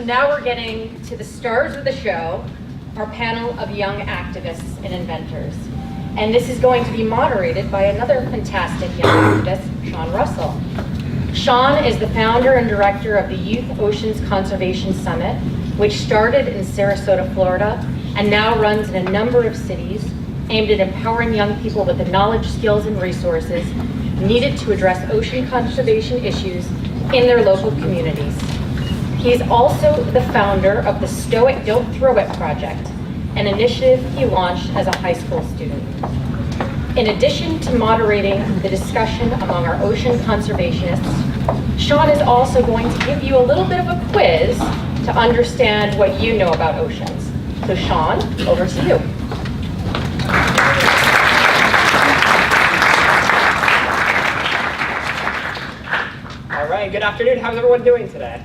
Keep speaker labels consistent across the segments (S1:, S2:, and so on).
S1: now we're getting to the stars of the show, our panel of young activists and inventors. And this is going to be moderated by another fantastic young activist, Sean Russell. Sean is the founder and director of the Youth Oceans Conservation Summit, which started in Sarasota, Florida, and now runs in a number of cities, aimed at empowering young people with the knowledge, skills, and resources needed to address ocean conservation issues in their local communities. He is also the founder of the Stoic Don't Throw It project, an initiative he launched as a high school student. In addition to moderating the discussion among our ocean conservationists, Sean is also going to give you a little bit of a quiz to understand what you know about oceans. So Sean, over to you.
S2: All right, good afternoon. How's everyone doing today?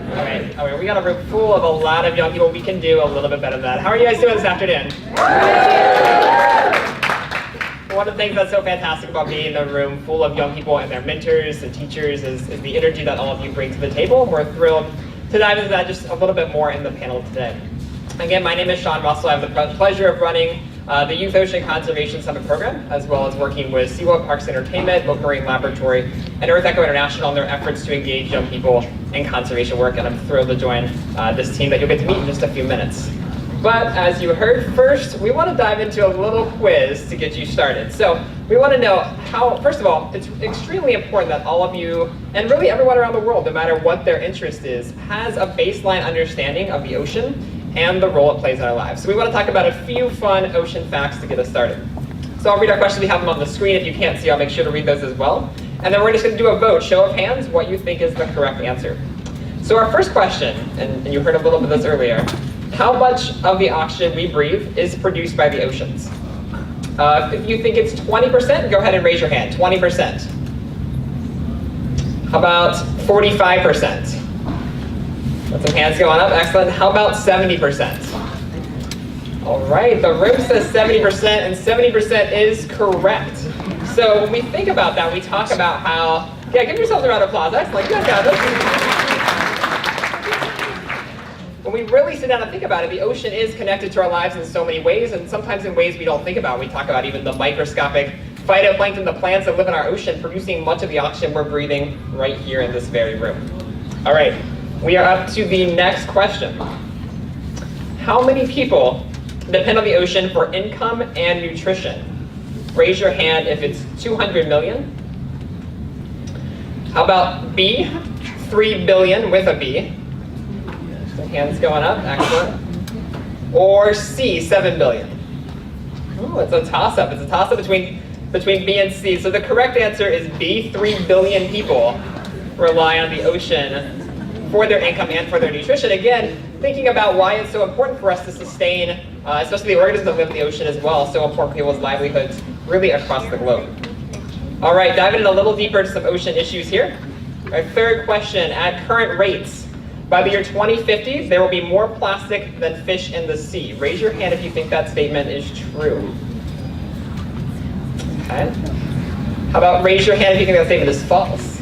S2: All right, we got a room full of a lot of young people. We can do a little bit better than that. How are you guys doing this afternoon? One of the things that's so fantastic about being in a room full of young people and their mentors and teachers is the energy that all of you bring to the table. We're thrilled to dive into that just a little bit more in the panel today. Again, my name is Sean Russell. I have the pleasure of running the Youth Ocean Conservation Summit program, as well as working with SeaWorld Parks Entertainment, Boat Marine Laboratory, and Earth Echo International on their efforts to engage young people in conservation work, and I'm thrilled to join this team that you'll get to meet in just a few minutes. But as you heard, first, we want to dive into a little quiz to get you started. So we want to know how, first of all, it's extremely important that all of you, and really everyone around the world, no matter what their interest is, has a baseline understanding of the ocean and the role it plays in our lives. So we want to talk about a few fun ocean facts to get us started. So I'll read our questions. We have them on the screen. If you can't see, I'll make sure to read those as well. And then we're just going to do a vote, show of hands, what you think is the correct answer. So our first question, and you heard a little bit of this earlier, how much of the oxygen we breathe is produced by the oceans? If you think it's 20%, go ahead and raise your hand. 20%. How about 45%? Got some hands going up. Excellent. How about 70%? All right, the room says 70%, and 70% is correct. So when we think about that, we talk about how, yeah, give yourselves a round of applause. Excellent. Good job. When we really sit down and think about it, the ocean is connected to our lives in so many ways, and sometimes in ways we don't think about. We talk about even the microscopic phytoplankton, the plants that live in our ocean, producing much of the oxygen we're breathing right here in this very room. All right, we are up to the next question. How many people depend on the ocean for income and nutrition? Raise your hand if it's 200 million. How about B, 3 billion with a B? Some hands going up, excellent. Or C, 7 billion. Oh, it's a toss-up. It's a toss-up between B and C. So the correct answer is B, 3 billion people rely on the ocean for their income and for their nutrition. Again, thinking about why it's so important for us to sustain, especially the organisms that live in the ocean as well, so important for people's livelihoods really across the globe. All right, diving in a little deeper into some ocean issues here. Our third question, at current rates, by the year 2050, there will be more plastic than fish in the sea. Raise your hand if you think that statement is true. Okay. How about raise your hand if you think that statement is false?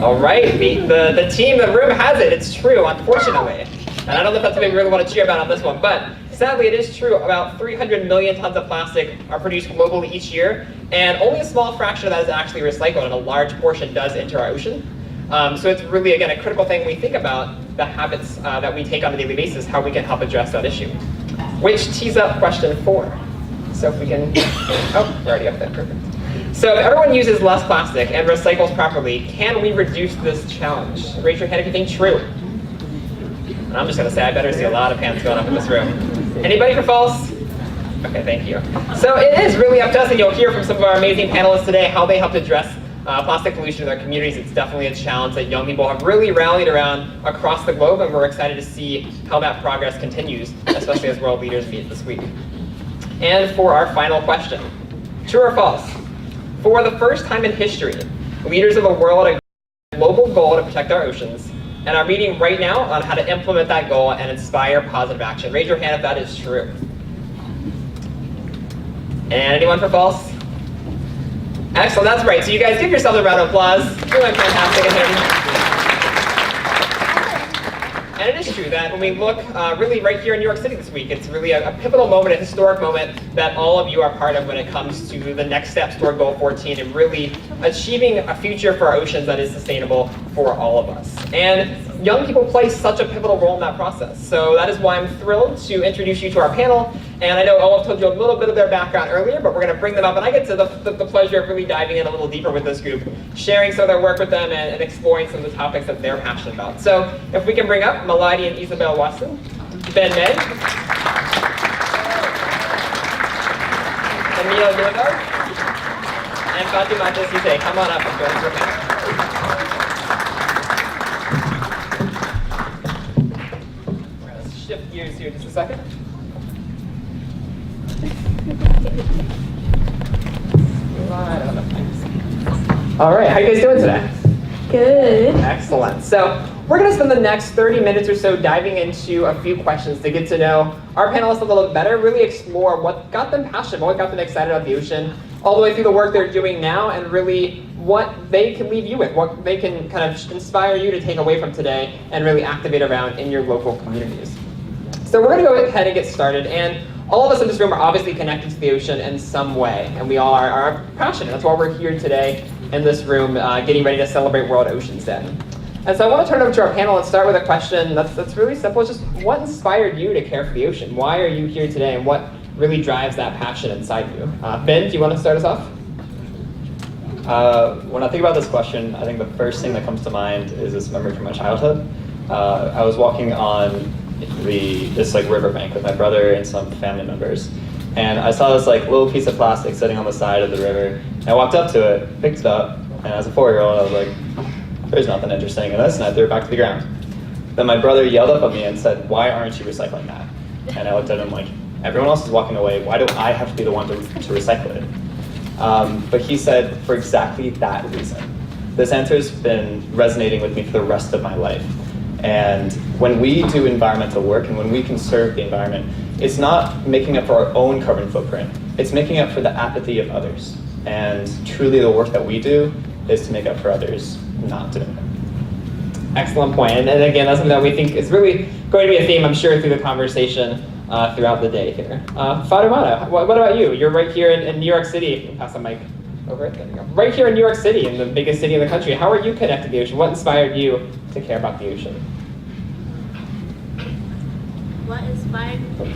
S2: All right, the team, the room has it. It's true, unfortunately. And I don't know if that's something we really want to cheer about on this one, but sadly it is true. About 300 million tons of plastic are produced globally each year, and only a small fraction of that is actually recycled, and a large portion does enter our ocean. So it's really, again, a critical thing when we think about the habits that we take on a daily basis, how we can help address that issue. Which tees up question 4. So if we can, oh, we're already up there, perfect. So if everyone uses less plastic and recycles properly, can we reduce this challenge? Raise your hand if you think true. And I'm just going to say I better see a lot of hands going up in this room. Anybody for false? Okay, thank you. So it is really up to us, and you'll hear from some of our amazing panelists today how they helped address plastic pollution in their communities. It's definitely a challenge that young people have really rallied around across the globe, and we're excited to see how that progress continues, especially as world leaders meet this week. And for our final question, true or false? For the first time in history, leaders of the world agreed on a global goal to protect our oceans, and are meeting right now on how to implement that goal and inspire positive action. Raise your hand if that is true. And anyone for false? Excellent, that's right. So you guys give yourselves a round of applause. You're doing fantastic in here. And it is true that when we look really right here in New York City this week, it's really a pivotal moment, a historic moment that all of you are part of when it comes to the next steps toward Goal 14 and really achieving a future for our oceans that is sustainable for all of us. And young people play such a pivotal role in that process. So that is why I'm thrilled to introduce you to our panel. And I know Olaf told you a little bit of their background earlier, but we're going to bring them up. And I get to the pleasure of really diving in a little deeper with this group, sharing some of their work with them and exploring some of the topics that they're passionate about. So if we can bring up Melody and Isabel Watson, Ben May, Emil Newegard, and Fatima Desite. Come on up and join your panel. Let's shift gears here just a second. All right, how you guys doing today?
S3: Good.
S2: Excellent. So we're going to spend the next 30 minutes or so diving into a few questions to get to know our panelists a little bit better, really explore what got them passionate, what got them excited about the ocean, all the way through the work they're doing now, and really what they can leave you with, what they can kind of inspire you to take away from today and really activate around in your local communities. So we're going to go ahead and get started. And all of us in this room are obviously connected to the ocean in some way, and we all are passionate. That's why we're here today in this room, getting ready to celebrate World Oceans Day. And so I want to turn it over to our panel and start with a question that's really simple. It's just what inspired you to care for the ocean? Why are you here today, and what really drives that passion inside you? Ben, do you want to start us off?
S4: When I think about this question, I think the first thing that comes to mind is this memory from my childhood. I was walking on this riverbank with my brother and some family members, and I saw this little piece of plastic sitting on the side of the river. And I walked up to it, picked it up, and as a 4-year-old, I was like, "There's nothing interesting in this," and I threw it back to the ground. Then my brother yelled up at me and said, "Why aren't you recycling that?" And I looked at him like, "Everyone else is walking away. Why do I have to be the one to recycle it?" But he said, "For exactly that reason." This answer has been resonating with me for the rest of my life. And when we do environmental work and when we conserve the environment, it's not making up for our own carbon footprint. It's making up for the apathy of others. And truly the work that we do is to make up for others not doing it.
S2: Excellent point. And again, that's something that we think is really going to be a theme, I'm sure, through the conversation throughout the day here. Fatimata, what about you? You're right here in New York City. You can pass the mic over it. There you go. Right here in New York City, in the biggest city in the country. How are you connected to the ocean? What inspired you to care about the ocean?
S3: What inspired me?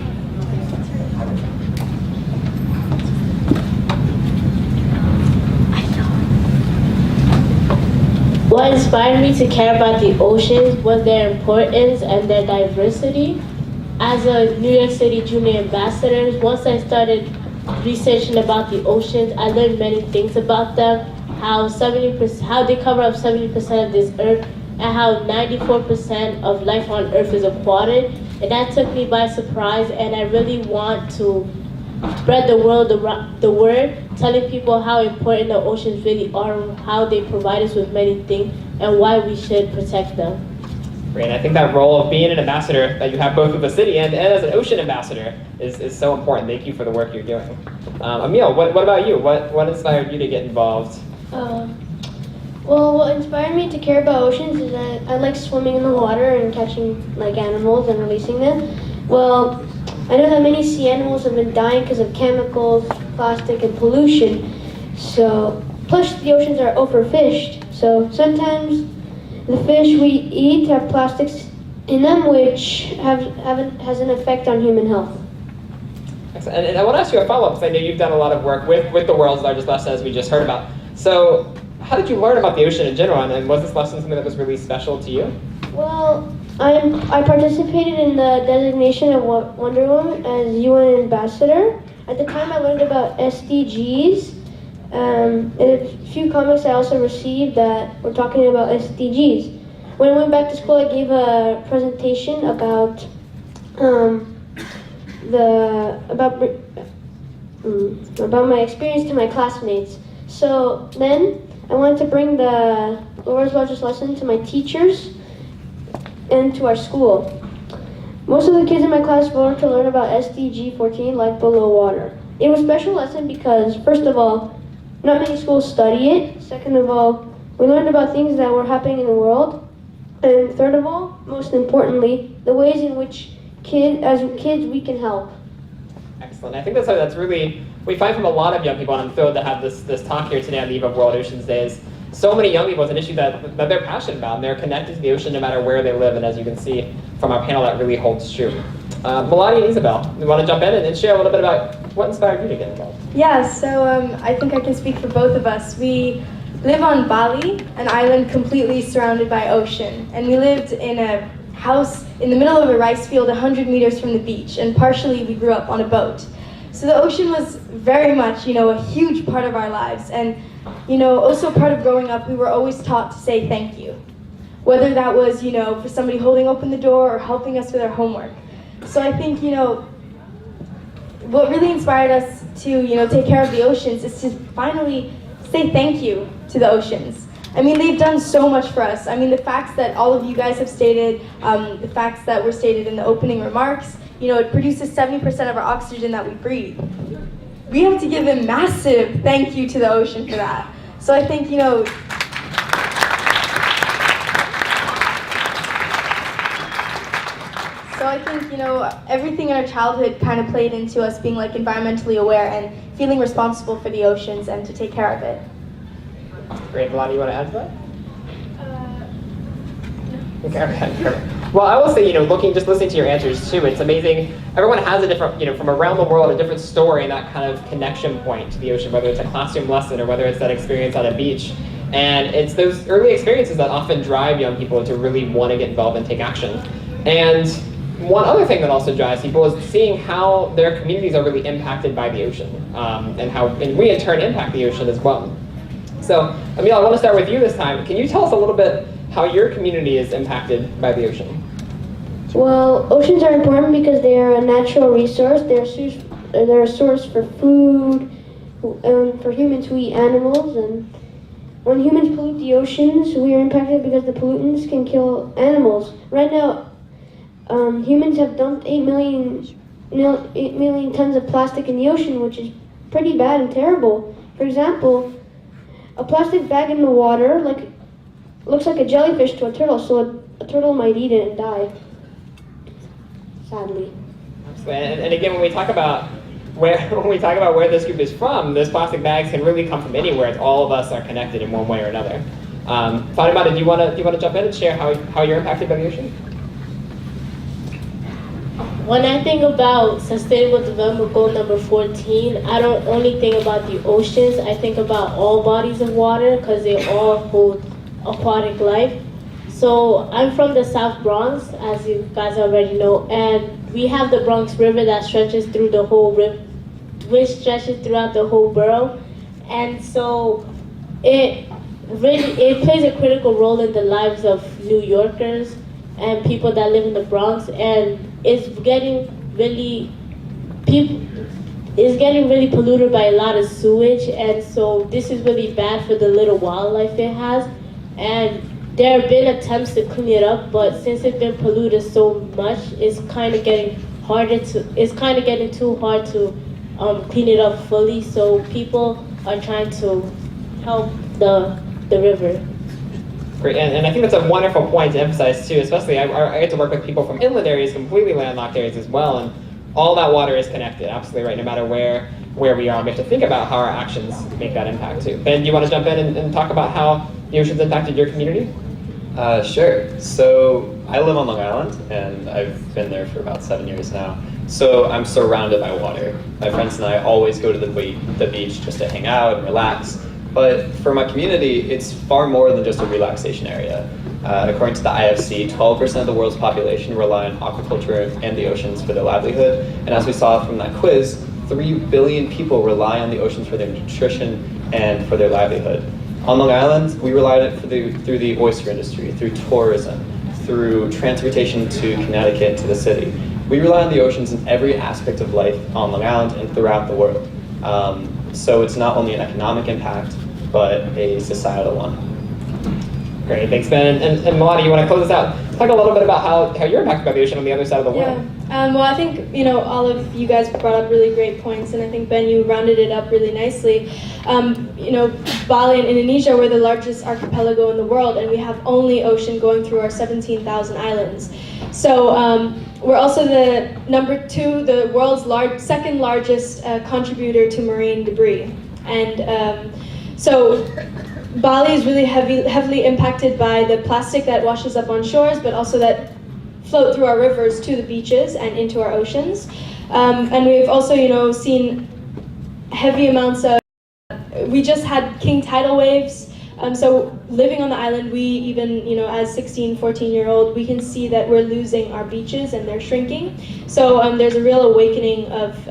S3: What inspired me to care about the oceans was their importance and their diversity. As a New York City Junior Ambassador, once I started researching about the oceans, I learned many things about them, how they cover up 70% of this earth, and how 94% of life on earth is aquatic. And that took me by surprise, and I really want to spread the word, telling people how important the oceans really are, how they provide us with many things, and why we should protect them.
S2: Great. I think that role of being an ambassador that you have both with the city and as an ocean ambassador is so important. Thank you for the work you're doing. Emil, what about you? What inspired you to get involved?
S5: Well, what inspired me to care about oceans is that I like swimming in the water and catching animals and releasing them. Well, I know that many sea animals have been dying because of chemicals, plastic, and pollution. So, plus the oceans are overfished. So sometimes the fish we eat have plastics in them, which has an effect on human health.
S2: Excellent. And I want to ask you a follow-up, because I know you've done a lot of work with the world's largest lesson, as we just heard about. So how did you learn about the ocean in general, and was this lesson something that was really special to you?
S5: Well, I participated in the designation of Wonder Woman as UN Ambassador. At the time, I learned about SDGs. And a few comments I also received that were talking about SDGs. When I went back to school, I gave a presentation about about my experience to my classmates. So then I wanted to bring the world's largest lesson to my teachers and to our school. Most of the kids in my class wanted to learn about SDG 14, Life Below Water. It was a special lesson because, first of all, not many schools study it. Second of all, we learned about things that were happening in the world. And third of all, most importantly, the ways in which as kids we can help.
S2: Excellent. I think that's really, we find from a lot of young people, and I'm thrilled to have this talk here today on the eve of World Oceans Day, is so many young people, it's an issue that they're passionate about, and they're connected to the ocean no matter where they live, and as you can see from our panel, that really holds true. Melania and Isabel, you want to jump in and share a little bit about what inspired you to get involved?
S6: Yeah, so I think I can speak for both of us. We live on Bali, an island completely surrounded by ocean, and we lived in a house in the middle of a rice field 100 meters from the beach, and partially we grew up on a boat. So the ocean was very much, a huge part of our lives, and also part of growing up, we were always taught to say thank you. Whether that was, for somebody holding open the door or helping us with our homework. So I think, what really inspired us to, take care of the oceans is to finally say thank you to the oceans. I mean, they've done so much for us. I mean, the facts that all of you guys have stated, the facts that were stated in the opening remarks, it produces 70% of our oxygen that we breathe. We have to give a massive thank you to the ocean for that. So I think, everything in our childhood kind of played into us being like environmentally aware and feeling responsible for the oceans and to take care of it.
S2: Great. Melania, you want to add to that? Okay. Well, I will say, listening to your answers too, it's amazing. Everyone has a different, from around the world, a different story and that kind of connection point to the ocean, whether it's a classroom lesson or whether it's that experience on a beach. And it's those early experiences that often drive young people to really want to get involved and take action. And one other thing that also drives people is seeing how their communities are really impacted by the ocean, and we in turn impact the ocean as well. So, Emil, I want to start with you this time. Can you tell us a little bit how your community is impacted by the ocean?
S5: Well, oceans are important because they are a natural resource. They're a source for food, and for humans who eat animals. And when humans pollute the oceans, we are impacted because the pollutants can kill animals. Right now, humans have dumped 8 million tons of plastic in the ocean, which is pretty bad and terrible. For example, a plastic bag in the water looks like a jellyfish to a turtle, so a turtle might eat it and die, sadly.
S2: And again, when we talk about where this group is from, those plastic bags can really come from anywhere. It's all of us are connected in one way or another. Fatima, do you want to jump in and share how you're impacted by the ocean?
S3: When I think about Sustainable Development Goal number 14, I don't only think about the oceans, I think about all bodies of water because they all hold aquatic life. So I'm from the South Bronx, as you guys already know, and we have the Bronx River that stretches through the whole which stretches throughout the whole borough. And so it plays a critical role in the lives of New Yorkers and people that live in the Bronx, and it's getting really polluted by a lot of sewage, and so this is really bad for the little wildlife it has. And there have been attempts to clean it up, but since it's been polluted so much, it's kind of getting too hard to clean it up fully. So people are trying to help the river.
S2: Great, and I think that's a wonderful point to emphasize too, especially I get to work with people from inland areas, completely landlocked areas as well, and all that water is connected, absolutely right, no matter where we are. We have to think about how our actions make that impact too. Ben, do you want to jump in and talk about how the ocean's impacted your community?
S4: Sure. So I live on Long Island, and I've been there for about 7 years now. So I'm surrounded by water. My friends and I always go to the beach just to hang out and relax. But for my community, it's far more than just a relaxation area. According to the IFC, 12% of the world's population rely on aquaculture and the oceans for their livelihood. And as we saw from that quiz, 3 billion people rely on the oceans for their nutrition and for their livelihood. On Long Island, we rely on it through the oyster industry, through tourism, through transportation to Connecticut, to the city. We rely on the oceans in every aspect of life on Long Island and throughout the world. So it's not only an economic impact, but a societal one.
S2: Great, thanks, Ben. And Milani, you want to close us out? Talk a little bit about how you're impacted by the ocean on the other side of the world.
S6: Well, I think, all of you guys brought up really great points, and I think, Ben, you rounded it up really nicely. Bali and Indonesia, we're the largest archipelago in the world, and we have only ocean going through our 17,000 islands. So we're also the the world's second largest contributor to marine debris. And so Bali is really heavily impacted by the plastic that washes up on shores, but also that float through our rivers to the beaches and into our oceans. And we've also, seen heavy amounts of, we just had king tidal waves. So living on the island, we even, as 16, 14-year-old, we can see that we're losing our beaches and they're shrinking. So there's a real awakening of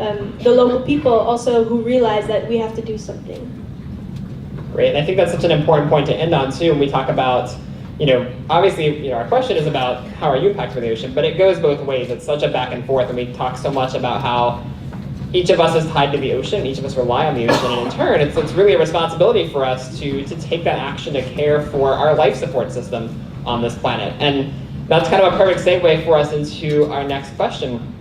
S6: the local people also who realize that we have to do something.
S2: Great, and I think that's such an important point to end on too when we talk about, obviously, our question is about how are you impacted by the ocean, but it goes both ways. It's such a back and forth, and we talk so much about how each of us is tied to the ocean, each of us rely on the ocean, and in turn, it's really a responsibility for us to take that action to care for our life support system on this planet. And that's kind of a perfect segue for us into our next question.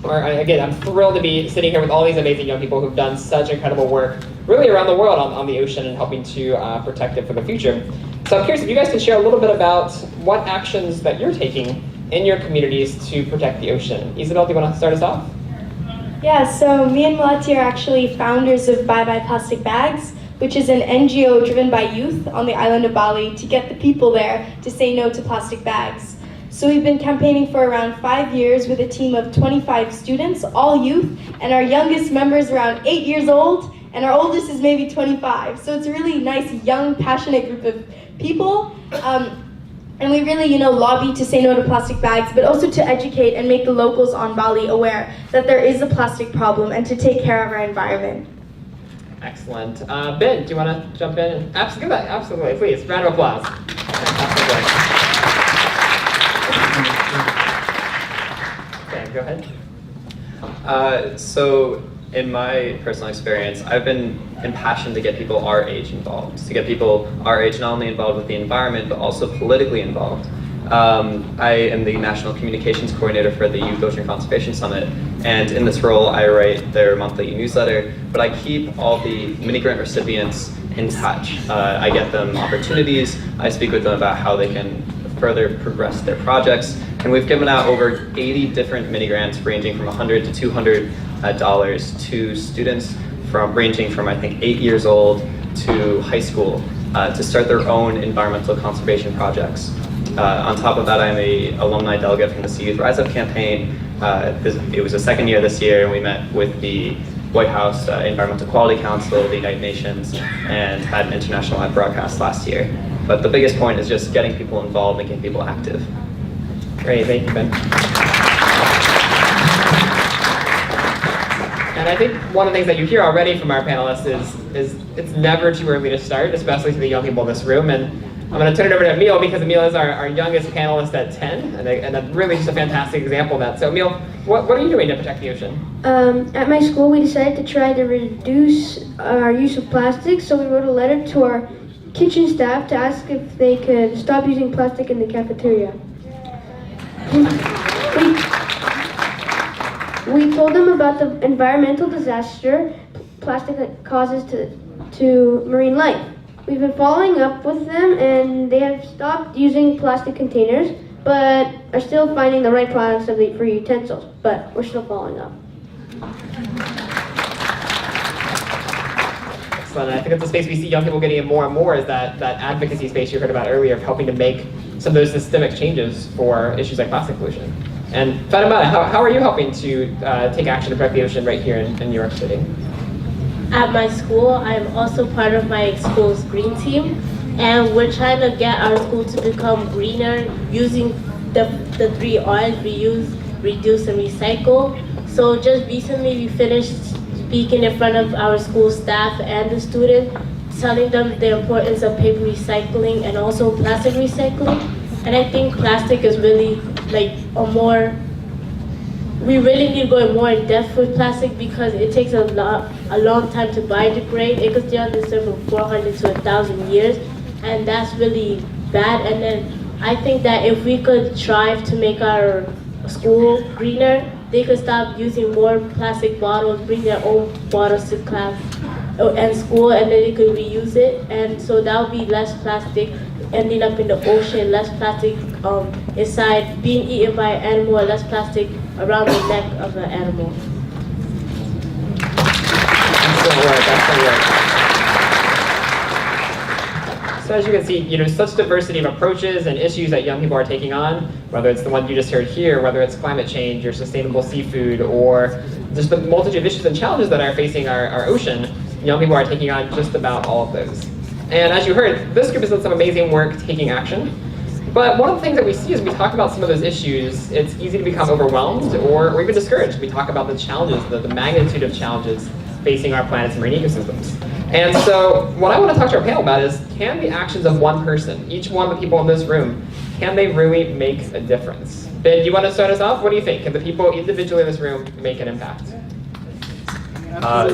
S2: Again, I'm thrilled to be sitting here with all these amazing young people who've done such incredible work really around the world on the ocean and helping to protect it for the future. So I'm curious if you guys can share a little bit about what actions that you're taking in your communities to protect the ocean. Isabel, do you want to start us off?
S6: Yeah, so me and Melati are actually founders of Bye Bye Plastic Bags, which is an NGO driven by youth on the island of Bali to get the people there to say no to plastic bags. So we've been campaigning for around 5 years with a team of 25 students, all youth, and our youngest member is around 8 years old, and our oldest is maybe 25. So it's a really nice, young, passionate group of people. And we really, lobby to say no to plastic bags, but also to educate and make the locals on Bali aware that there is a plastic problem and to take care of our environment.
S2: Excellent. Ben, do you want to jump in? Absolutely, please. Round of applause. Okay, go ahead.
S4: So in my personal experience, I've been impassioned to get people our age involved, to get people our age not only involved with the environment, but also politically involved. I am the National Communications Coordinator for the Youth Ocean Conservation Summit, and in this role I write their monthly newsletter, but I keep all the mini-grant recipients in touch. I get them opportunities, I speak with them about how they can further progress their projects, and we've given out over 80 different mini-grants ranging from $100 to $200 to students ranging from I think 8 years old to high school to start their own environmental conservation projects. On top of that, I'm an alumni delegate from the Sea Youth Rise Up campaign. It was the second year this year, and we met with the White House Environmental Quality Council, the United Nations, and had an international live broadcast last year. But the biggest point is just getting people involved and getting people active.
S2: Great, thank you, Ben. And I think one of the things that you hear already from our panelists is it's never too early to start, especially to the young people in this room. And I'm going to turn it over to Emil because Emil is our youngest panelist at 10, and really just a fantastic example of that. So Emil, what are you doing to protect the ocean?
S5: At my school, we decided to try to reduce our use of plastic, so we wrote a letter to our kitchen staff to ask if they could stop using plastic in the cafeteria. We told them about the environmental disaster plastic causes to marine life. We've been following up with them, and they have stopped using plastic containers, but are still finding the right products for utensils, but we're still following up.
S2: Excellent. And I think it's a space we see young people getting in more and more is that advocacy space you heard about earlier of helping to make some of those systemic changes for issues like plastic pollution. And Fatima, how are you helping to take action to protect the ocean right here in New York City?
S3: At my school, I'm also part of my school's green team, and we're trying to get our school to become greener using the 3 R's: reuse, reduce, and recycle. So just recently we finished speaking in front of our school staff and the students, telling them the importance of paper recycling and also plastic recycling. And I think plastic is really we really need to go more in depth with plastic because it takes a long time to biodegrade. It could stay on this earth for 400 to 1,000 years, and that's really bad. And then I think that if we could strive to make our school greener, they could stop using more plastic bottles, bring their own bottles to class and school, and then they could reuse it. And so that would be less plastic ending up in the ocean, less plastic inside being eaten by an animal, and less plastic around the neck of an animal.
S2: Excellent work, excellent work. So as you can see, such diversity of approaches and issues that young people are taking on, whether it's the one you just heard here, whether it's climate change or sustainable seafood, or just the multitude of issues and challenges that are facing our ocean, young people are taking on just about all of those. And as you heard, this group has done some amazing work taking action. But one of the things that we see as we talk about some of those issues, it's easy to become overwhelmed or even discouraged. We talk about the challenges, the magnitude of challenges facing our planet's marine ecosystems. And so what I want to talk to our panel about is, can the actions of one person, each one of the people in this room, can they really make a difference? Ben, do you want to start us off? What do you think? Can the people individually in this room make an impact?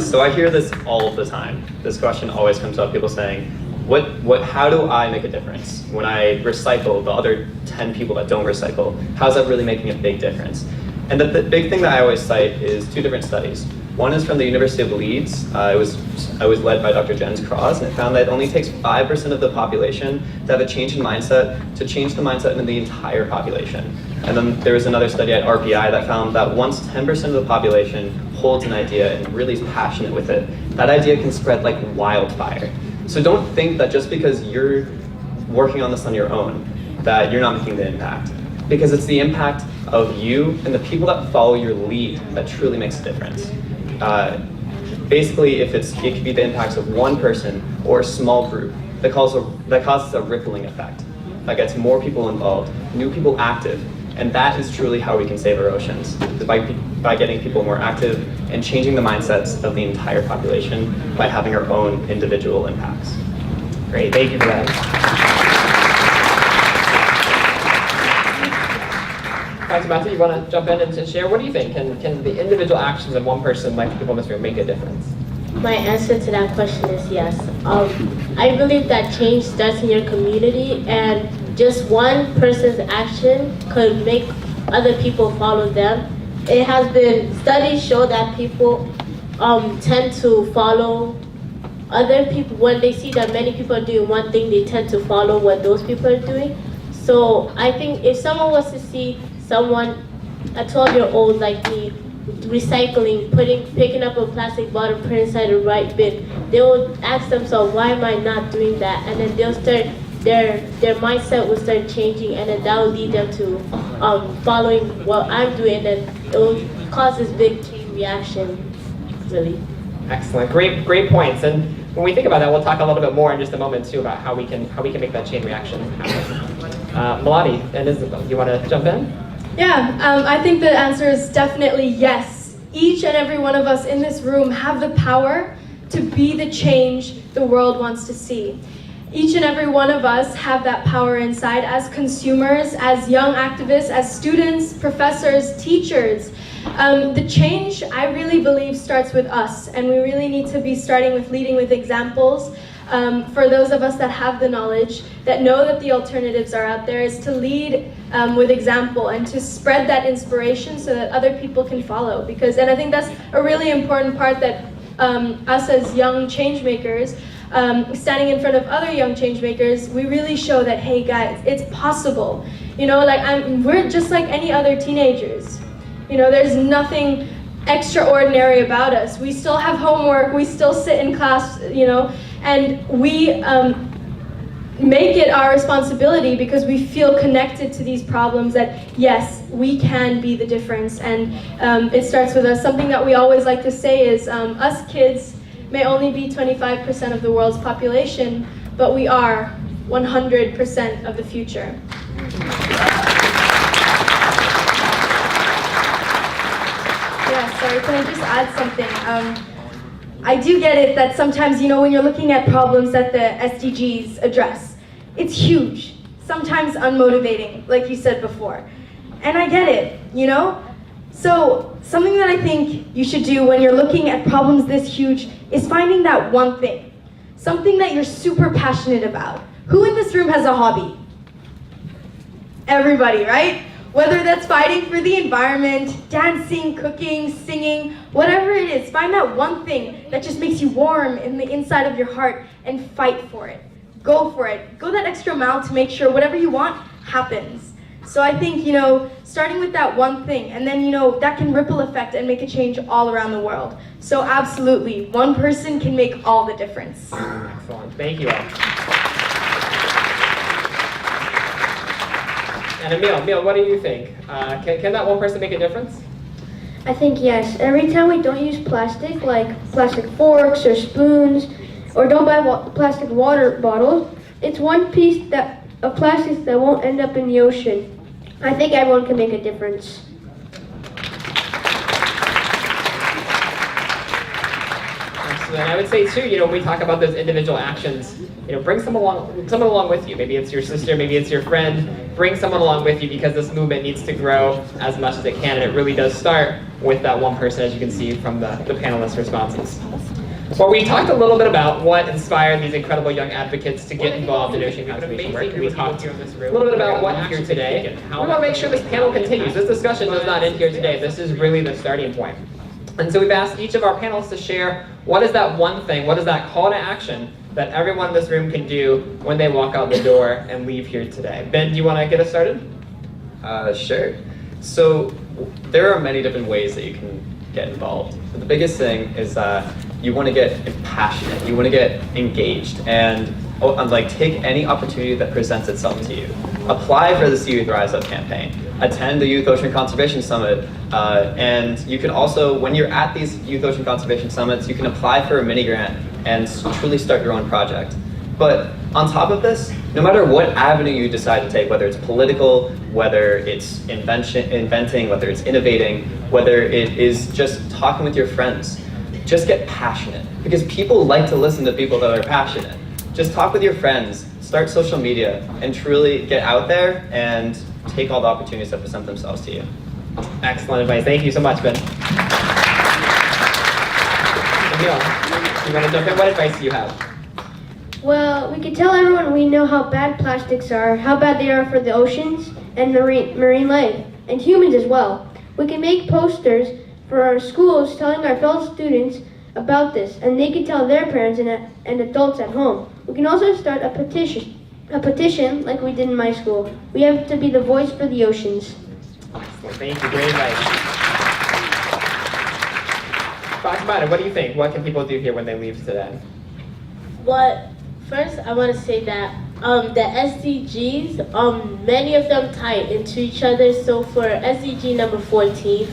S4: So I hear this all the time. This question always comes up, people saying, how do I make a difference? When I recycle the other 10 people that don't recycle, how's that really making a big difference? And the big thing that I always cite is 2 different studies. One is from the University of Leeds. It was led by Dr. Jens Cross, and it found that it only takes 5% of the population to have a change in mindset to change the mindset in the entire population. And then there was another study at RPI that found that once 10% of the population holds an idea and really is passionate with it, that idea can spread like wildfire. So don't think that just because you're working on this on your own, that you're not making the impact. Because it's the impact of you and the people that follow your lead that truly makes a difference. Basically, it could be the impacts of one person or a small group that causes a rippling effect, that gets more people involved, new people active, and that is truly how we can save our oceans, by getting people more active and changing the mindsets of the entire population by having our own individual impacts.
S2: Great, thank you for that. Dr. Matthew, you want to jump in and share? What do you think? Can the individual actions of one person, like the people in this room, make a difference?
S3: My answer to that question is yes. I believe that change starts in your community, and just one person's action could make other people follow them. It has been, studies show that people tend to follow other people. When they see that many people are doing one thing, they tend to follow what those people are doing. So I think if someone was to see someone, a 12-year-old like me, recycling, picking up a plastic bottle, put it inside the right bin, they will ask themselves, why am I not doing that? And then they'll start, their mindset will start changing, and then that will lead them to following what I'm doing, and it will cause this big chain reaction, really.
S2: Excellent, great points. And when we think about that, we'll talk a little bit more in just a moment too about how we can make that chain reaction happen. Melody and Isabel, you want to jump in?
S6: Yeah, I think the answer is definitely yes. Each and every one of us in this room have the power to be the change the world wants to see. Each and every one of us have that power inside as consumers, as young activists, as students, professors, teachers. The change, I really believe, starts with us, and we really need to be starting with leading with examples. For those of us that have the knowledge, that know that the alternatives are out there, is to lead with example and to spread that inspiration so that other people can follow. And I think that's a really important part, that us as young change makers, standing in front of other young change makers, we really show that, hey guys, it's possible. We're just like any other teenagers. There's nothing extraordinary about us. We still have homework, we still sit in class, and we make it our responsibility, because we feel connected to these problems, that yes, we can be the difference, and it starts with us. Something that we always like to say is, us kids may only be 25% of the world's population, but we are 100% of the future. Yeah, sorry, can I just add something? I do get it that sometimes, when you're looking at problems that the SDGs address, it's huge, sometimes unmotivating, like you said before. And I get it, So something that I think you should do when you're looking at problems this huge is finding that one thing, something that you're super passionate about. Who in this room has a hobby? Everybody, right? Whether that's fighting for the environment, dancing, cooking, singing, whatever it is, find that one thing that just makes you warm in the inside of your heart and fight for it. Go for it. Go that extra mile to make sure whatever you want happens. So I think, starting with that one thing, and then, that can ripple effect and make a change all around the world. So absolutely, one person can make all the difference.
S2: Excellent. Thank you all. And Emil, what do you think? Can that one person make a difference?
S5: I think yes. Every time we don't use plastic, like plastic forks or spoons, or don't buy plastic water bottles, it's one piece of plastic that won't end up in the ocean. I think everyone can make a difference.
S2: And I would say too, when we talk about those individual actions, bring someone along with you. Maybe it's your sister, maybe it's your friend. Bring someone along with you because this movement needs to grow as much as it can, and it really does start with that one person, as you can see from the panelists' responses. Well, we talked a little bit about what inspired these incredible young advocates to get involved in ocean conservation work. We talked a little bit about what here today. We want to make sure this panel continues. This discussion does not end here today. This is really the starting point. And so we've asked each of our panelists to share what is that one thing, what is that call to action that everyone in this room can do when they walk out the door and leave here today. Ben, do you want to get us started?
S4: Sure. So there are many different ways that you can get involved. But the biggest thing is that you want to get passionate, you want to get engaged, and take any opportunity that presents itself to you. Apply for the Sea Youth Rise Up campaign. Attend the Youth Ocean Conservation Summit, and you can also, when you're at these Youth Ocean Conservation Summits, you can apply for a mini grant and truly start your own project. But on top of this, no matter what avenue you decide to take, whether it's political, whether it's inventing, whether it's innovating, whether it is just talking with your friends, just get passionate, because people like to listen to people that are passionate. Just talk with your friends, start social media, and truly get out there and take all the opportunities that present themselves to you.
S2: Excellent advice. Thank you so much, Ben. Emil, you want to jump in? What advice do you have?
S5: Well, we can tell everyone we know how bad plastics are, how bad they are for the oceans and marine life, and humans as well. We can make posters for our schools telling our fellow students about this, and they can tell their parents and adults at home. We can also start a petition like we did in my school. We have to be the voice for the oceans.
S2: Excellent. Thank you. Great advice. Fatimata, what do you think? What can people do here when they leave today?
S3: First, I want to say that the SDGs, many of them tie into each other. So for SDG number 14,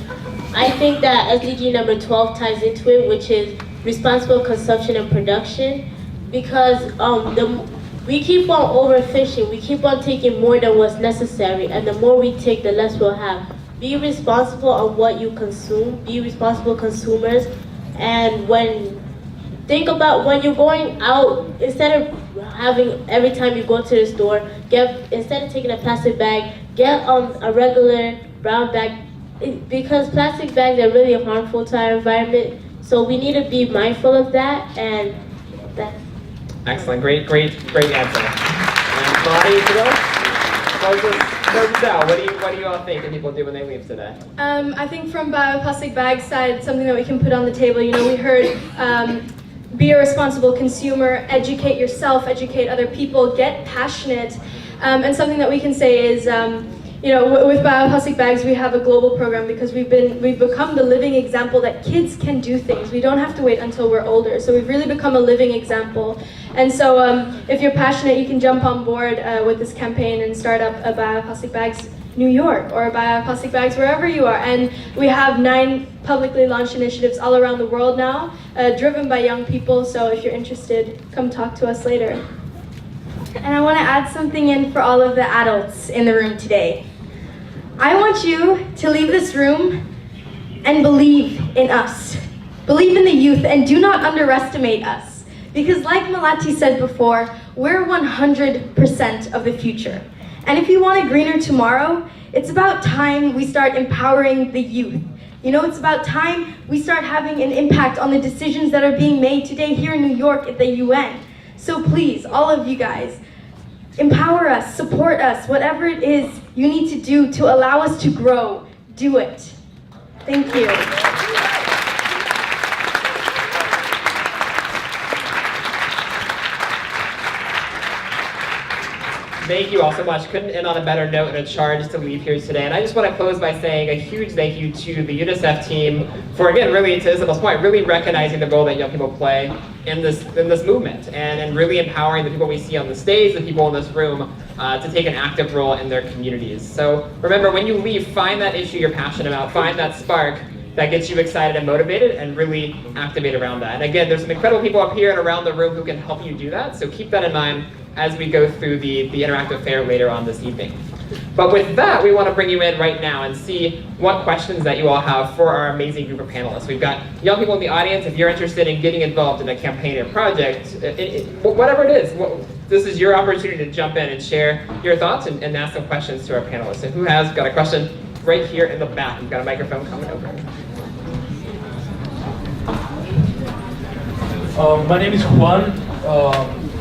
S3: I think that SDG number 12 ties into it, which is responsible consumption and production, because we keep on overfishing, we keep on taking more than what's necessary, and the more we take, the less we'll have. Be responsible on what you consume, be responsible consumers, and think about when you're going out, instead of having every time you go to the store, instead of taking a plastic bag, get a regular brown bag, because plastic bags are really harmful to our environment. So we need to be mindful of that, and that's
S2: excellent. Great answer. And Bonnie, close this out. What do you all think that people do when they leave today?
S6: I think from bioplastic bag side, something that we can put on the table. We heard be a responsible consumer, educate yourself, educate other people, get passionate, and something that we can say is, with bioplastic bags, we have a global program because we've become the living example that kids can do things. We don't have to wait until we're older. So we've really become a living example. And so if you're passionate, you can jump on board with this campaign and start up a Bioplastic Bags New York or Bioplastic Bags wherever you are. And we have 9 publicly launched initiatives all around the world now, driven by young people. So if you're interested, come talk to us later. And I want to add something in for all of the adults in the room today. I want you to leave this room and believe in us. Believe in the youth and do not underestimate us. Because like Malati said before, we're 100% of the future. And if you want a greener tomorrow, it's about time we start empowering the youth. It's about time we start having an impact on the decisions that are being made today here in New York at the UN. So please, all of you guys, empower us, support us, whatever it is you need to do to allow us to grow, do it. Thank you.
S2: Thank you all so much. Couldn't end on a better note and a charge to leave here today. And I just want to close by saying a huge thank you to the UNICEF team for, again, really, to Isabel's point, really recognizing the role that young people play in this movement and really empowering the people we see on the stage, the people in this room, to take an active role in their communities. So remember, when you leave, find that issue you're passionate about, find that spark that gets you excited and motivated, and really activate around that. And again, there's some incredible people up here and around the room who can help you do that, so keep that in mind as we go through the interactive fair later on this evening. But with that, we want to bring you in right now and see what questions that you all have for our amazing group of panelists. We've got young people in the audience. If you're interested in getting involved in a campaign or project, whatever it is, this is your opportunity to jump in and share your thoughts and ask some questions to our panelists. So who has got a question right here in the back? We've got a microphone coming over.
S7: My name is Juan,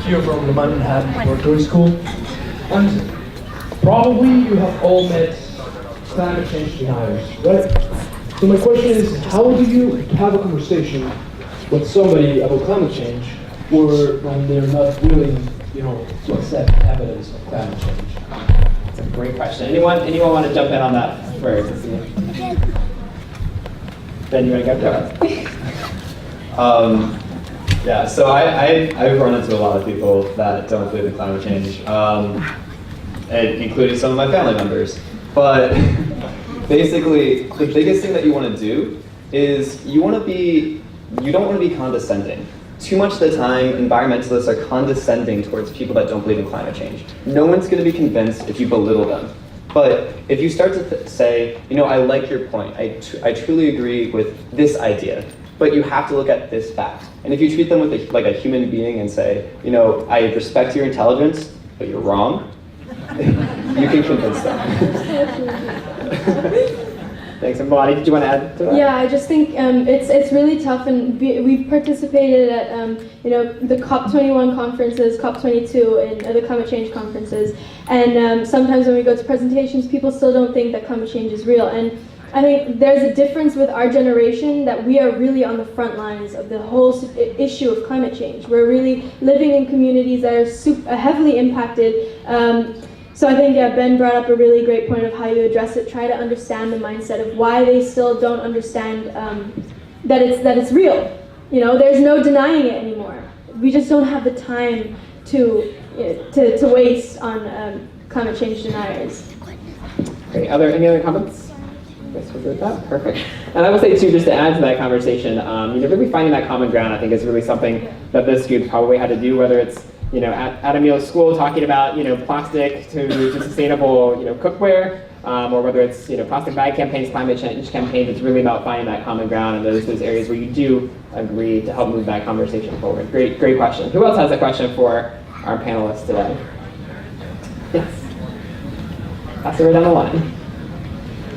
S7: here from the Manhattan Preparatory School. And probably you have all met climate change deniers, right? So my question is, how do you have a conversation with somebody about climate change when they're not willing, to accept evidence of climate change?
S2: That's a great question. Anyone want to jump in on that first? Ben, you want to go?
S4: Yeah, so I've run into a lot of people that don't believe in climate change, including some of my family members. But basically, the biggest thing that you want to do is you don't want to be condescending. Too much of the time, environmentalists are condescending towards people that don't believe in climate change. No one's going to be convinced if you belittle them. But if you start to say, I like your point, I truly agree with this idea, but you have to look at this fact. And if you treat them like a human being and say, I respect your intelligence, but you're wrong, you can convince them.
S2: Thanks. And Melanie, did you want to add to that?
S6: Yeah, I just think it's really tough, and we've participated at the COP21 conferences, COP22, and the climate change conferences. And sometimes when we go to presentations, people still don't think that climate change is real. And I think there's a difference with our generation that we are really on the front lines of the whole issue of climate change. We're really living in communities that are heavily impacted. So I think Ben brought up a really great point of how you address it. Try to understand the mindset of why they still don't understand that it's real. There's no denying it anymore. We just don't have the time to waste on climate change deniers.
S2: Great. Any other comments? Yes, we'll go with that. Perfect. And I will say too, just to add to that conversation, really finding that common ground, I think, is really something that this group probably had to do. Whether it's at Emil's school talking about plastic to sustainable cookware, or whether it's plastic bag campaigns, climate change campaigns. It's really about finding that common ground and those areas where you do agree to help move that conversation forward. Great question. Who else has a question for our panelists today? Yes. Pass it right down the line.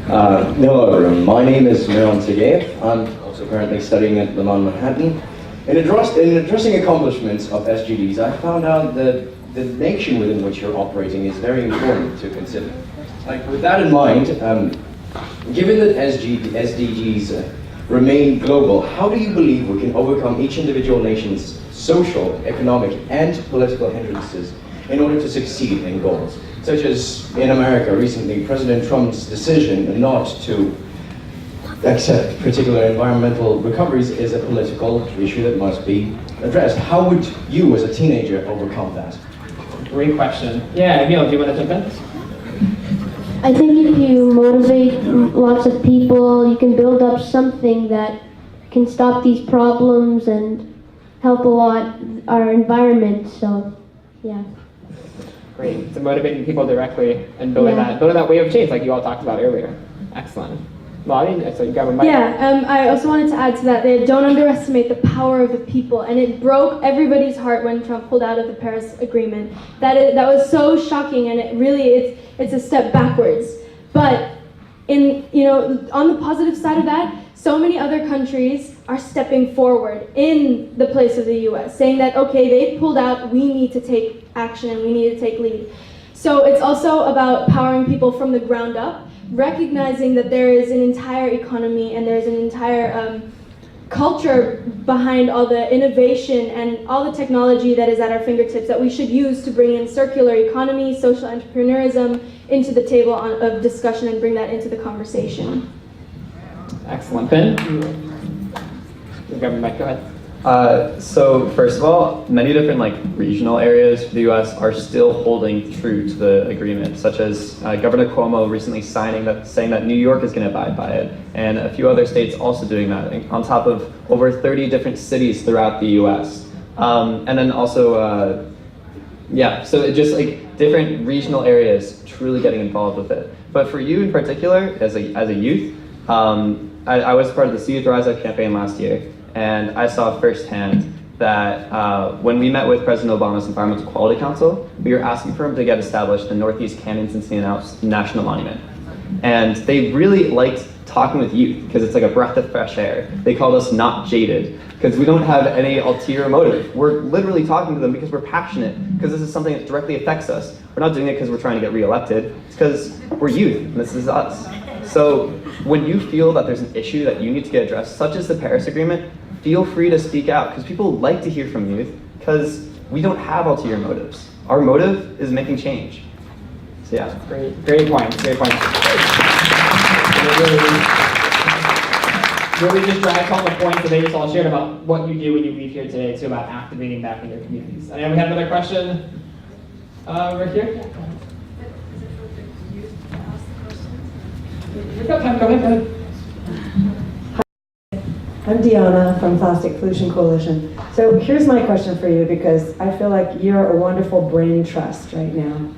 S8: Hello everyone, my name is Miran Segev. I'm also currently studying at Lemon Manhattan. In addressing accomplishments of SDGs, I found out that the nation within which you're operating is very important to consider. With that in mind, given that SDGs remain global, how do you believe we can overcome each individual nation's social, economic, and political hindrances in order to succeed in goals? Such as in America recently, President Trump's decision not to accept particular environmental recoveries is a political issue that must be addressed. How would you as a teenager overcome that?
S2: Great question. Yeah, Emil, do you want to jump in?
S3: I think if you motivate lots of people, you can build up something that can stop these problems and help a lot our environment. So, yeah.
S2: Great. So motivating people directly and building that wave of change like you all talked about earlier. Excellent. Lottie, so you got a mic.
S6: Yeah, I also wanted to add to that, they don't underestimate the power of the people, and it broke everybody's heart when Trump pulled out of the Paris Agreement. That was so shocking, and it's a step backwards. But on the positive side of that, so many other countries are stepping forward in the place of the US, saying that, okay, they've pulled out, we need to take action and we need to take lead. So it's also about powering people from the ground up, recognizing that there is an entire economy and there's an entire culture behind all the innovation and all the technology that is at our fingertips that we should use to bring in circular economy, social entrepreneurism into the table of discussion and bring that into the conversation.
S2: Excellent. Ben? Go ahead.
S4: So first of all, many different regional areas for the U.S. are still holding true to the agreement, such as Governor Cuomo recently saying that New York is going to abide by it, and a few other states also doing that, on top of over 30 different cities throughout the U.S. And then also, so it just different regional areas truly getting involved with it. But for you in particular, as a youth, I was part of the See Youth Rise Up campaign last year. And I saw firsthand that when we met with President Obama's Environmental Quality Council, we were asking for him to get established the Northeast Canyons and Sea National Monument. And they really liked talking with youth because it's like a breath of fresh air. They called us not jaded because we don't have any ulterior motive. We're literally talking to them because we're passionate, because this is something that directly affects us. We're not doing it because we're trying to get reelected. It's because we're youth and this is us. So when you feel that there's an issue that you need to get addressed, such as the Paris Agreement, feel free to speak out, because people like to hear from youth, because we don't have ulterior motives. Our motive is making change. So yeah.
S2: Great point. Really just drive home the points that they just all shared about what you do when you leave here today, too, about activating back in your communities. And then we have another question right here. We've got time. Go ahead.
S9: I'm Deanna from Plastic Pollution Coalition. So here's my question for you, because I feel like you're a wonderful brain trust right now.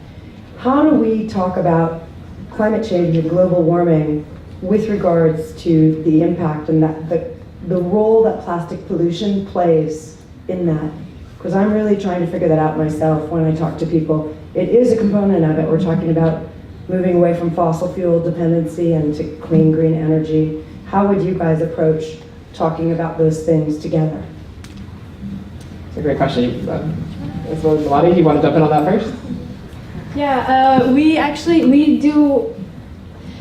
S9: How do we talk about climate change and global warming with regards to the impact and the role that plastic pollution plays in that? Because I'm really trying to figure that out myself when I talk to people. It is a component of it. We're talking about moving away from fossil fuel dependency and to clean, green energy. How would you guys approach talking about those things together?
S2: It's a great question. Melody, do you want to jump in on that first?
S6: Yeah,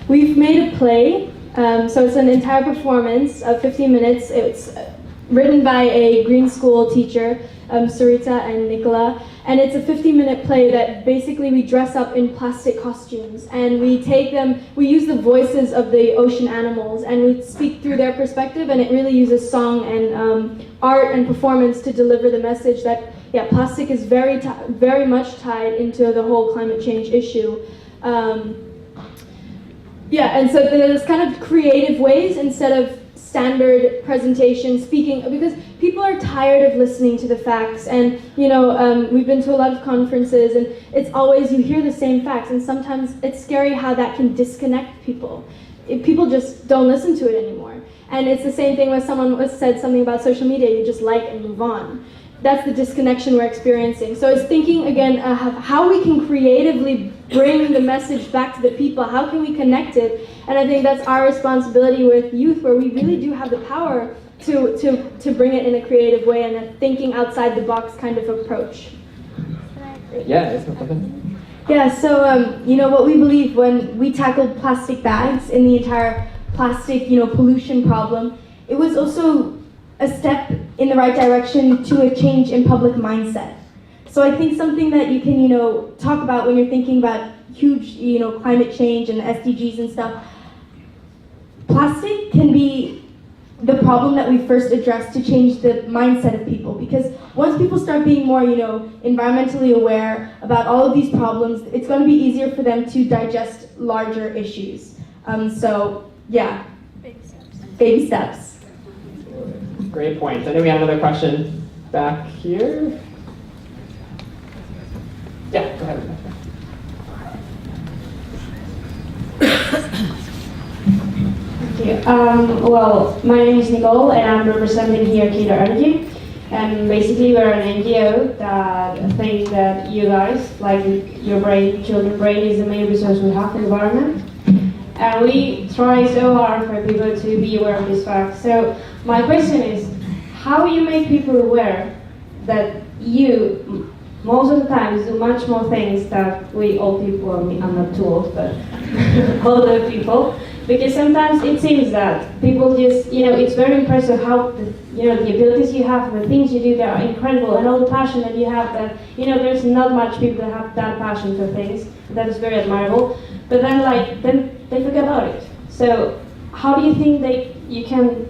S6: we've made a play, so it's an entire performance of 15 minutes. It's written by a green school teacher, Sarita and Nicola, and it's a 15-minute play that basically we dress up in plastic costumes, and we use the voices of the ocean animals, and we speak through their perspective, and it really uses song and art and performance to deliver the message that, yeah, plastic is very much tied into the whole climate change issue. And so there's kind of creative ways instead of standard presentation speaking, because people are tired of listening to the facts, and we've been to a lot of conferences, and it's always you hear the same facts, and sometimes it's scary how that can disconnect people. People just don't listen to it anymore. And it's the same thing when someone said something about social media, you just like and move on. That's the disconnection we're experiencing. So it's thinking again how we can creatively bring the message back to the people. How can we connect it? And I think that's our responsibility with youth, where we really do have the power to bring it in a creative way and a thinking outside the box kind of approach.
S2: Yeah.
S6: So what we believe when we tackled plastic bags in the entire plastic pollution problem, it was also a step in the right direction to a change in public mindset. So I think something that you can talk about when you're thinking about huge climate change and SDGs and stuff, plastic can be the problem that we first address to change the mindset of people, because once people start being more environmentally aware about all of these problems, it's going to be easier for them to digest larger issues. Baby steps.
S2: Great point. I know we had another question back here. Yeah, go ahead.
S10: Thank you. Well, my name is Nicole, and I'm representing here Keto Energy. And basically, we're an NGO that thinks that you guys, like your brain, children's brain, is the main resource we have for the environment. And we try so hard for people to be aware of this fact. So my question is, how you make people aware that you, most of the times, do much more things that we old people, I mean, I'm not too old, but older people, because sometimes it seems that people just, it's very impressive how, the abilities you have, the things you do, they are incredible, and all the passion that you have that, there's not much people that have that passion for things. That is very admirable. But then they forget about it. So how do you think you can,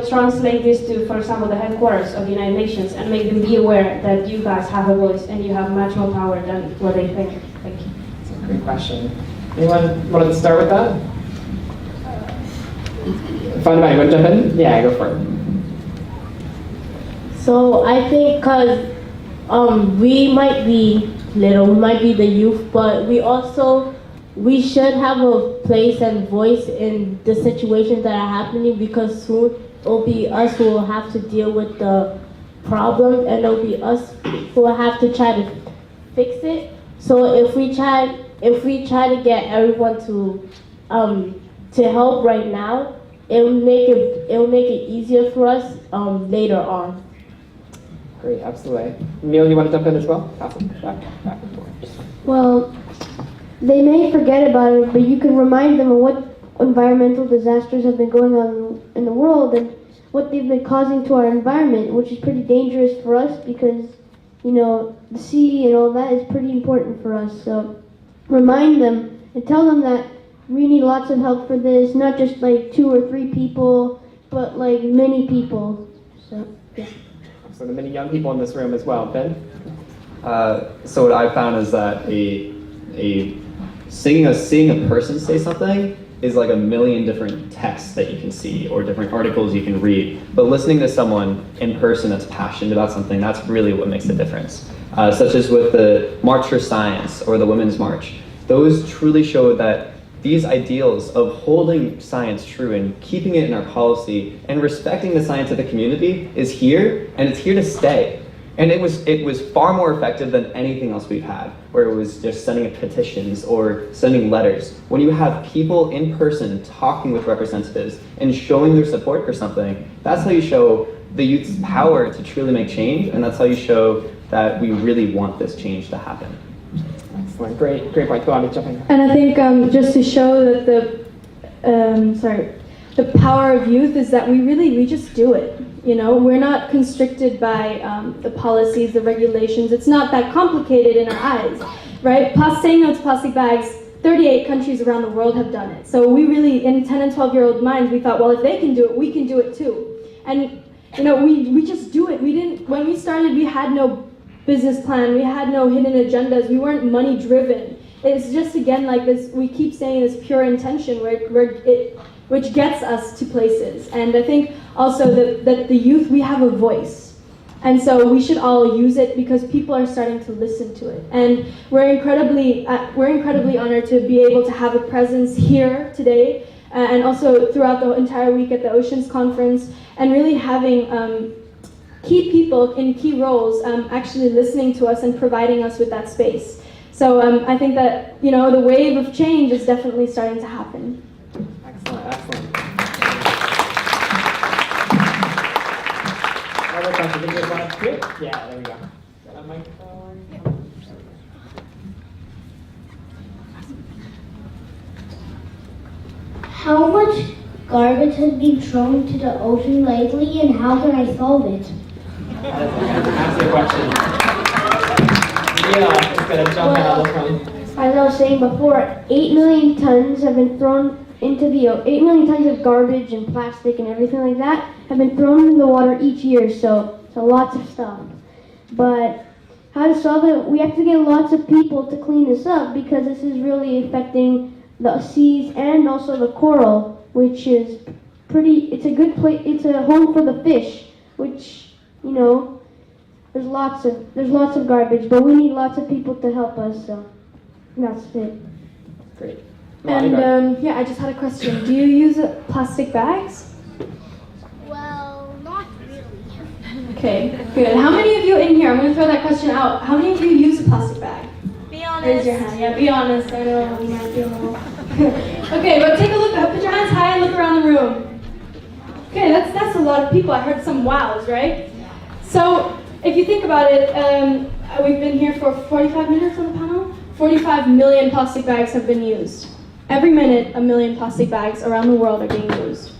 S10: translate this to, for example, the headquarters of the United Nations and make them be aware that you guys have a voice and you have much more power than what they think? Thank you.
S2: That's a great question. Anyone wanted to start with that? Fatima, you want to jump in? Yeah, go for it.
S3: So I think because we might be little, we might be the youth, but we should have a place and voice in the situations that are happening, because soon it'll be us who will have to deal with the problem, and it'll be us who will have to try to fix it. So if we try to get everyone to help right now, it'll make it easier for us later on.
S2: Great, absolutely. Neil, you want to jump in as well? Pass it back and forth.
S5: Well, they may forget about it, but you can remind them of what environmental disasters have been going on in the world and what they've been causing to our environment, which is pretty dangerous for us because, the sea and all that is pretty important for us. So remind them and tell them that we need lots of help for this, not just like 2 or 3 people, but like many people. So, yeah.
S2: So the many young people in this room as well. Ben?
S4: So what I found is that seeing a person say something is like a million different texts that you can see or different articles you can read. But listening to someone in person that's passionate about something, that's really what makes a difference. Such as with the March for Science or the Women's March. Those truly show that these ideals of holding science true and keeping it in our policy and respecting the scientific community is here, and it's here to stay. And it was far more effective than anything else we've had, where it was just sending petitions or sending letters. When you have people in person talking with representatives and showing their support for something, that's how you show the youth's power to truly make change, and that's how you show that we really want this change to happen.
S2: Excellent, great point. Go on, jump in.
S6: And I think just to show that the power of youth is that we just do it. We're not constricted by the policies, the regulations. It's not that complicated in our eyes, right? Saying no to plastic bags, 38 countries around the world have done it. So we really, in 10 and 12-year-old minds, we thought, well, if they can do it, we can do it too. And we just do it. When we started, we had no business plan, we had no hidden agendas, we weren't money driven. It's just, again, like this, we keep saying this pure intention which gets us to places. And I think also that the youth, we have a voice. And so we should all use it because people are starting to listen to it. And we're incredibly honored to be able to have a presence here today and also throughout the entire week at the Oceans Conference, and really having key people in key roles actually listening to us and providing us with that space. So I think that, the wave of change is definitely starting to happen.
S2: Excellent. Another question, did you guys want to do it? Yeah, there we go. Got a microphone?
S11: How much garbage has been thrown to the ocean lately, and how can I solve it?
S2: That's a fantastic question. Yeah, it's gonna jump in on this one.
S5: As I was saying before, 8 million tons have been thrown into the 8 million tons of garbage and plastic and everything like that have been thrown into the water each year. So lots of stuff. But how to solve it? We have to get lots of people to clean this up because this is really affecting the seas and also the coral, which is it's a good place. It's a home for the fish, which there's lots of garbage, but we need lots of people to help us. So that's it.
S2: Great.
S6: And I just had a question. Do you use plastic bags?
S11: Well, not really.
S6: Okay, good. How many of you in here, I'm going to throw that question out, how many of you use a plastic bag?
S11: Be honest.
S6: Raise your hand. Yeah, be honest. I know you might be a little Okay, but take a look, put your hands high and look around the room. Okay, that's a lot of people. I heard some wows, right? So, if you think about it, we've been here for 45 minutes on the panel. 45 million plastic bags have been used. Every minute, 1 million plastic bags around the world are being used.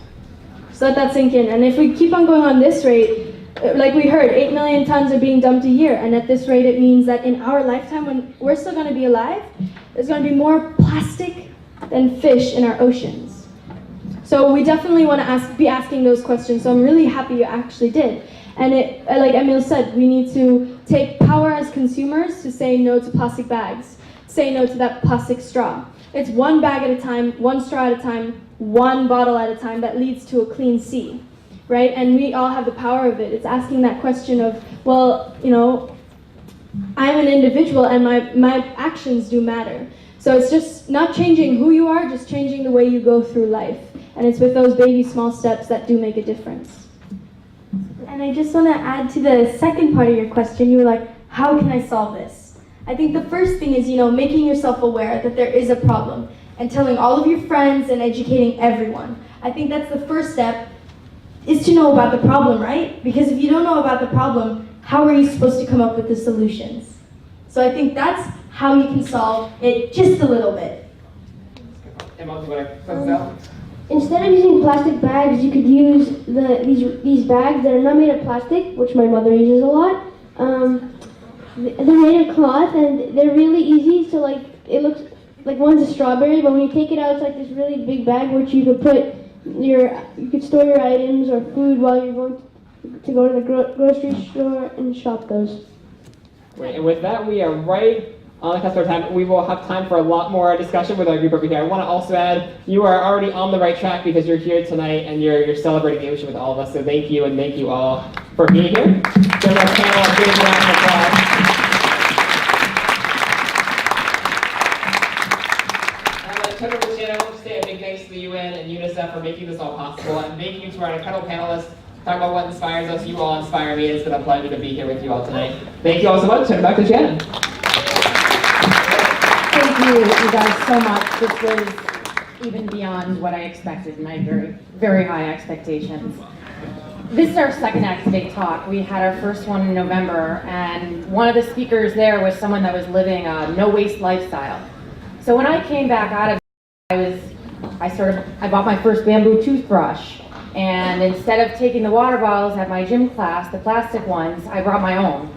S6: So let that sink in. And if we keep on going on this rate, like we heard, 8 million tons are being dumped a year. And at this rate, it means that in our lifetime, when we're still going to be alive, there's going to be more plastic than fish in our oceans. So we definitely want to be asking those questions. So I'm really happy you actually did. And like Emil said, we need to take power as consumers to say no to plastic bags, say no to that plastic straw. It's one bag at a time, one straw at a time, one bottle at a time that leads to a clean sea, right? And we all have the power of it. It's asking that question of, well, you know, I'm an individual and my actions do matter. So it's just not changing who you are, just changing the way you go through life. And it's with those baby small steps that do make a difference.
S12: And I just want to add to the second part of your question. You were like, how can I solve this? I think the first thing is, making yourself aware that there is a problem and telling all of your friends and educating everyone. I think that's the first step, is to know about the problem, right? Because if you don't know about the problem, how are you supposed to come up with the solutions? So I think that's how you can solve it just a little bit.
S2: Emma, do you want to close out?
S5: Instead of using plastic bags, you could use these bags that are not made of plastic, which my mother uses a lot. They're made of cloth and they're really easy. So it looks like one's a strawberry, but when you take it out, it's like this really big bag which you could you could store your items or food while you're going to go to the grocery store and shop those.
S2: Great. And with that, we are right on the cusp of time. We will have time for a lot more discussion with our group over here. I want to also add, you are already on the right track because you're here tonight and you're celebrating the ocean with all of us. So thank you, and thank you all for being here. Give our panel a big round of applause. I want to say a big thanks to the UN and UNICEF for making this all possible, and thank you to our incredible panelists. Talk about what inspires us. You all inspire me. It's been a pleasure to be here with you all tonight. Thank you all so much. Turn it back to Shannon.
S1: Thank you guys so much. This was even beyond what I expected, and I had very, very high expectations. This is our second Activate talk. We had our first one in November, and one of the speakers there was someone that was living a no-waste lifestyle. So when I came back out of it, I bought my first bamboo toothbrush, and instead of taking the water bottles at my gym class, the plastic ones, I brought my own.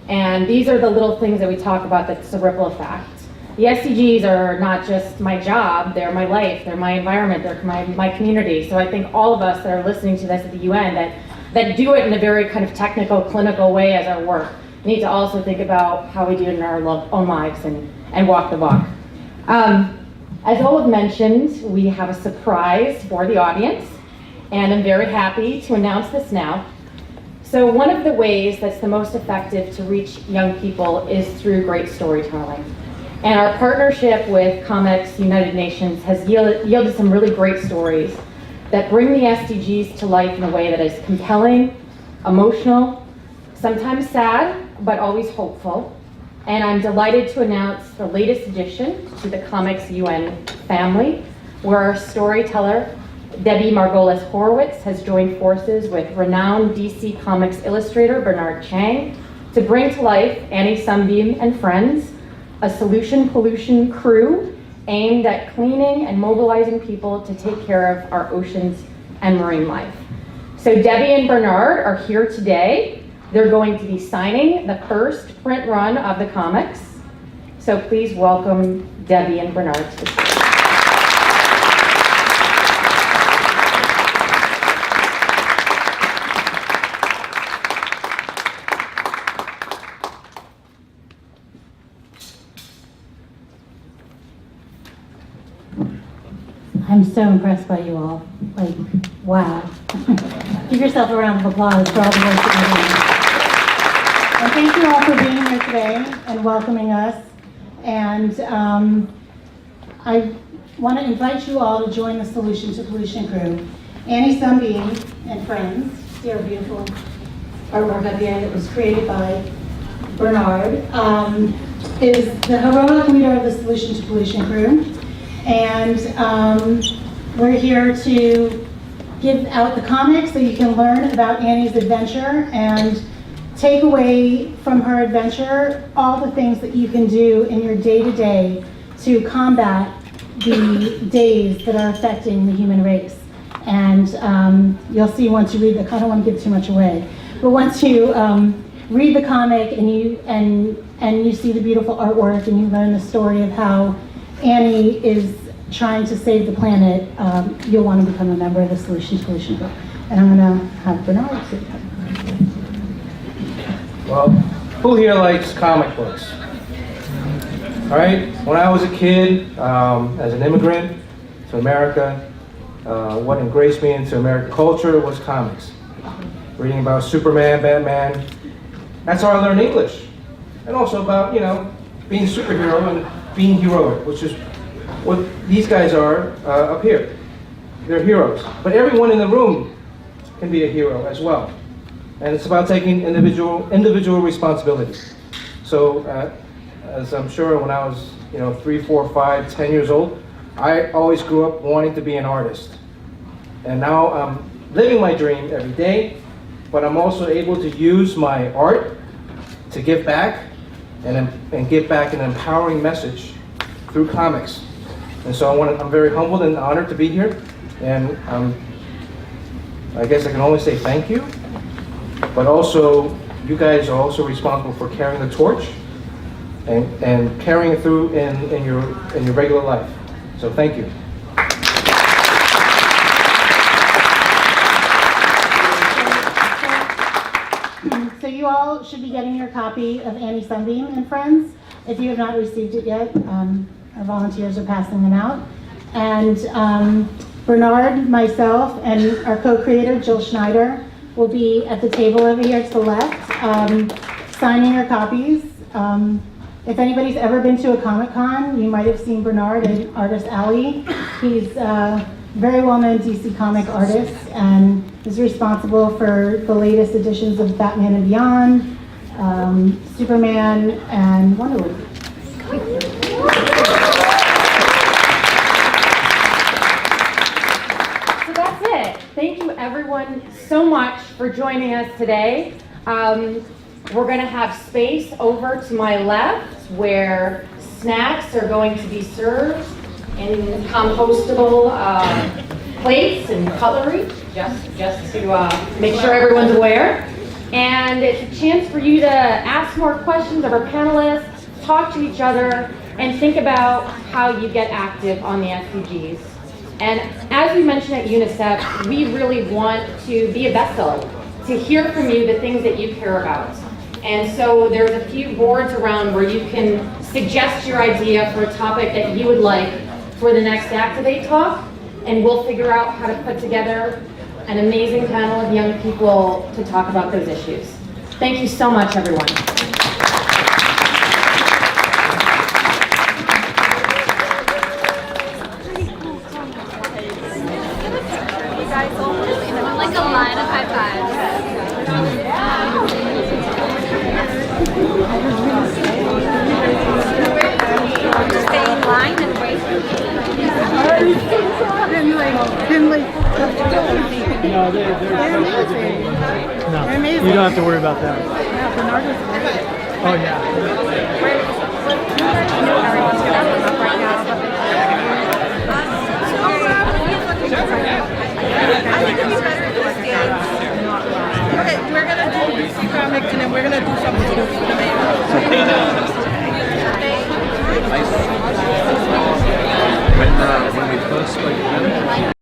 S1: And these are the little things that we talk about that's a ripple effect. The SDGs are not just my job, they're my life, they're my environment, they're my community. So I think all of us that are listening to this at the UN that do it in a very kind of technical, clinical way as our work, need to also think about how we do it in our own lives and walk the walk. As Olive mentioned, we have a surprise for the audience, and I'm very happy to announce this now. So one of the ways that's the most effective to reach young people is through great storytelling. And our partnership with COMEX United Nations has yielded some really great stories that bring the SDGs to life in a way that is compelling, emotional, sometimes sad, but always hopeful. And I'm delighted to announce the latest addition to the COMEX UN family, where our storyteller, Debbie Margolis Horowitz, has joined forces with renowned DC Comics illustrator Bernard Chang to bring to life Annie Sunbeam and Friends, a solution pollution crew aimed at cleaning and mobilizing people to take care of our oceans and marine life. So Debbie and Bernard are here today. They're going to be signing the first print run of the comics. So please welcome Debbie and Bernard to the stage.
S13: I'm so impressed by you all. Like, wow. Give yourself a round of applause for all the work that you're doing. And thank you all for being here today and welcoming us. And I want to invite you all to join the Solution to Pollution crew. Annie Sunbeam and Friends, see our beautiful artwork at the end that was created by Bernard, is the heroic leader of the Solution to Pollution crew. And we're here to give out the comics so you can learn about Annie's adventure and take away from her adventure all the things that you can do in your day-to-day to combat the days that are affecting the human race. And you'll see once you read the, I don't want to give too much away, but once you read the comic and you see the beautiful artwork and you learn the story of how Annie is trying to save the planet, you'll want to become a member of the Solution Group. And I'm going to have Bernard say that.
S7: Well, who here likes comic books? All right, when I was a kid, as an immigrant to America, what embraced me into American culture was comics. Reading about Superman, Batman. That's how I learned English. And also about, being a superhero and being heroic, which is what these guys are up here. They're heroes. But everyone in the room can be a hero as well. And it's about taking individual responsibility. So, as I'm sure when I was, 3, 4, 5, 10 years old, I always grew up wanting to be an artist. And now I'm living my dream every day, but I'm also able to use my art to give back and give back an empowering message through comics. And so I'm very humbled and honored to be here. And I guess I can only say thank you. But also, you guys are also responsible for carrying the torch and carrying it through in your regular life. So thank you.
S13: So you all should be getting your copy of Annie Sunbeam and Friends. If you have not received it yet, our volunteers are passing them out. And Bernard, myself, and our co-creator, Jill Schneider, will be at the table over here to the left, signing your copies. If anybody's ever been to a Comic-Con, you might have seen Bernard at Artist Alley. He's a very well-known DC comic artist and is responsible for the latest editions of Batman and Beyond, Superman, and Wonder Woman.
S1: So that's it. Thank you everyone so much for joining us today. We're going to have space over to my left where snacks are going to be served in compostable plates and cutlery, just to make sure everyone's aware. And it's a chance for you to ask more questions of our panelists, talk to each other, and think about how you get active on the SDGs. And as we mentioned at UNICEF, we really want to be a bestseller, to hear from you the things that you care about. And so there's a few boards around where you can suggest your idea for a topic that you would like for the next Activate talk, and we'll figure out how to put together an amazing panel of young people to talk about those issues. Thank you so much, everyone.
S14: Like a line of high fives. Stay in line and wait.
S15: No, they're amazing. No, you don't have to worry about that. Oh, yeah.